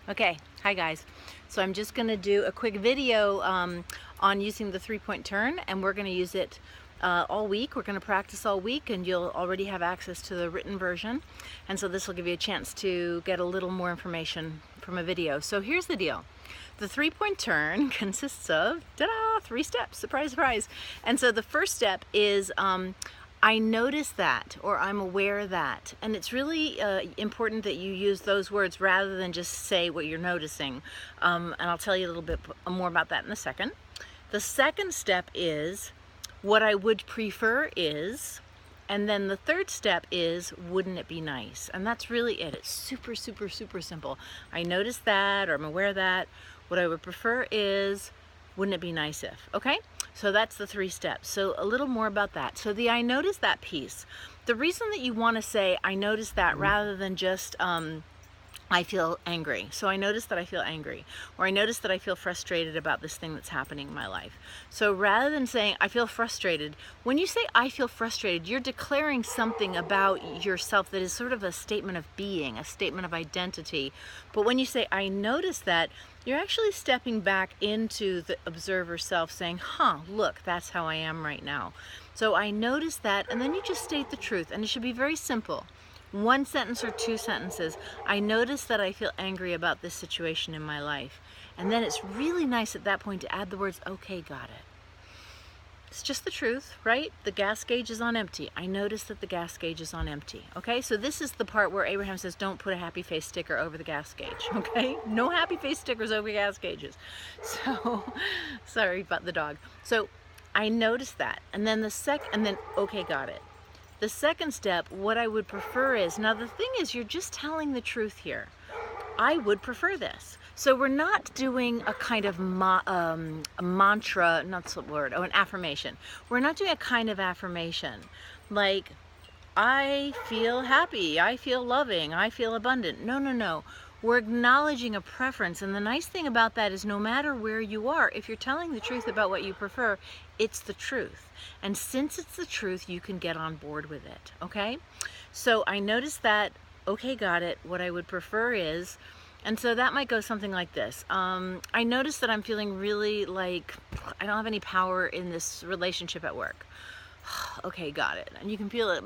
Okay, hi guys. So I'm just going to do a quick video on using the 3-point turn, and we're going to use it all week. We're going to practice all week, and you'll already have access to the written version. And so this will give you a chance to get a little more information from a video. So here's the deal. The 3-point turn consists of, ta-da, 3 steps, surprise, surprise. And so the first step is I notice that, or I'm aware that. And it's really important that you use those words rather than just say what you're noticing. And I'll tell you a little bit more about that in a second. The second step is what I would prefer is, and then the third step is, wouldn't it be nice? And that's really it. It's super, super, super simple. I notice that, or I'm aware of that. What I would prefer is, wouldn't it be nice if? Okay? So that's the 3 steps. So a little more about that. So the I notice that piece. The reason that you want to say I notice that rather than just I feel angry. So I notice that I feel angry, or I notice that I feel frustrated about this thing that's happening in my life. So rather than saying I feel frustrated, when you say I feel frustrated, you're declaring something about yourself that is sort of a statement of being, a statement of identity. But when you say I notice that, you're actually stepping back into the observer self saying, look, that's how I am right now. So I notice that, and then you just state the truth, and it should be very simple. 1 sentence or 2 sentences. I notice that I feel angry about this situation in my life. And then it's really nice at that point to add the words, okay, got it. It's just the truth, right? The gas gauge is on empty. I notice that the gas gauge is on empty. Okay, so this is the part where Abraham says, don't put a happy face sticker over the gas gauge. Okay, no happy face stickers over gas gauges. So, sorry about the dog. So I noticed that. And then okay, got it. The second step, what I would prefer is, now the thing is, you're just telling the truth here. I would prefer this. So we're not doing a kind of a mantra, not the word, an affirmation. We're not doing a kind of affirmation like, I feel happy, I feel loving, I feel abundant. No, no, no. We're acknowledging a preference, and the nice thing about that is no matter where you are, if you're telling the truth about what you prefer, it's the truth. And since it's the truth, you can get on board with it, okay? So I noticed that, okay, got it, what I would prefer is, and so that might go something like this. I noticed that I'm feeling really like I don't have any power in this relationship at work. Okay, got it. And you can feel it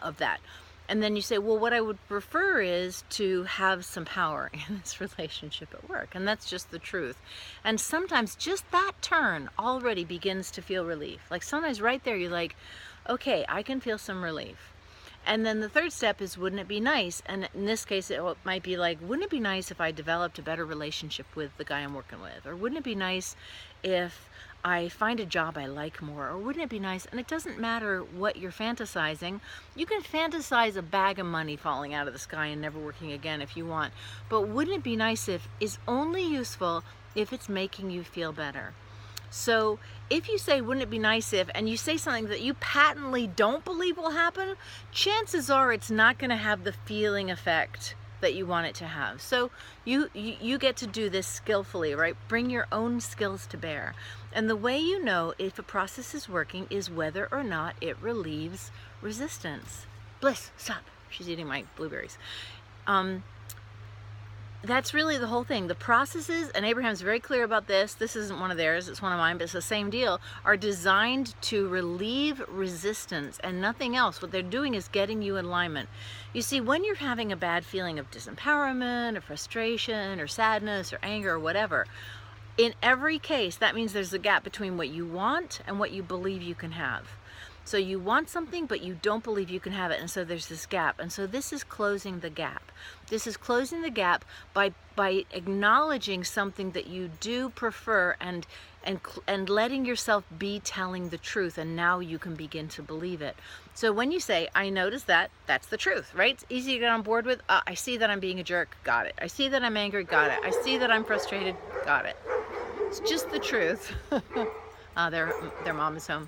of that. And then you say, well, what I would prefer is to have some power in this relationship at work. And that's just the truth. And sometimes just that turn already begins to feel relief. Like sometimes right there, you're like, okay, I can feel some relief. And then the third step is, wouldn't it be nice? And in this case, it might be like, wouldn't it be nice if I developed a better relationship with the guy I'm working with? Or wouldn't it be nice if I find a job I like more? Or wouldn't it be nice? And it doesn't matter what you're fantasizing. You can fantasize a bag of money falling out of the sky and never working again if you want. But wouldn't it be nice if is only useful if it's making you feel better. So if you say, wouldn't it be nice if, and you say something that you patently don't believe will happen, chances are it's not going to have the feeling effect that you want it to have. So you get to do this skillfully, right? Bring your own skills to bear. And the way you know if a process is working is whether or not it relieves resistance. Bliss, stop. She's eating my blueberries. That's really the whole thing. The processes, and Abraham's very clear about this, this isn't one of theirs, it's one of mine, but it's the same deal, are designed to relieve resistance and nothing else. What they're doing is getting you in alignment. You see, when you're having a bad feeling of disempowerment or frustration or sadness or anger or whatever, in every case, that means there's a gap between what you want and what you believe you can have. So you want something, but you don't believe you can have it, and so there's this gap. And so this is closing the gap. This is closing the gap by acknowledging something that you do prefer and letting yourself be telling the truth, and now you can begin to believe it. So when you say, I notice that, that's the truth, right? It's easy to get on board with. I see that I'm being a jerk, got it. I see that I'm angry, got it. I see that I'm frustrated, got it. It's just the truth. Their mom is home.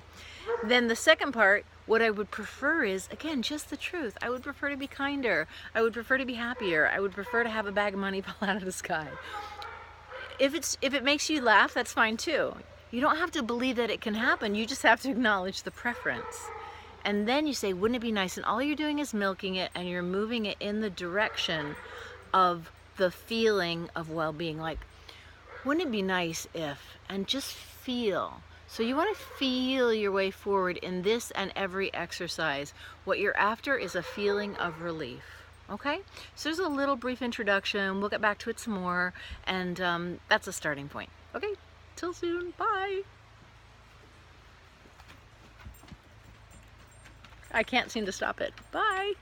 Then the second part, what I would prefer is, again, just the truth. I would prefer to be kinder. I would prefer to be happier. I would prefer to have a bag of money fall out of the sky. If it makes you laugh, that's fine too. You don't have to believe that it can happen. You just have to acknowledge the preference. And then you say, wouldn't it be nice? And all you're doing is milking it, and you're moving it in the direction of the feeling of well-being. Like, wouldn't it be nice if, and just feel. So you want to feel your way forward in this and every exercise. What you're after is a feeling of relief. Okay, so there's a little brief introduction. We'll get back to it some more, and that's a starting point. Okay, till soon. Bye. I can't seem to stop it. Bye.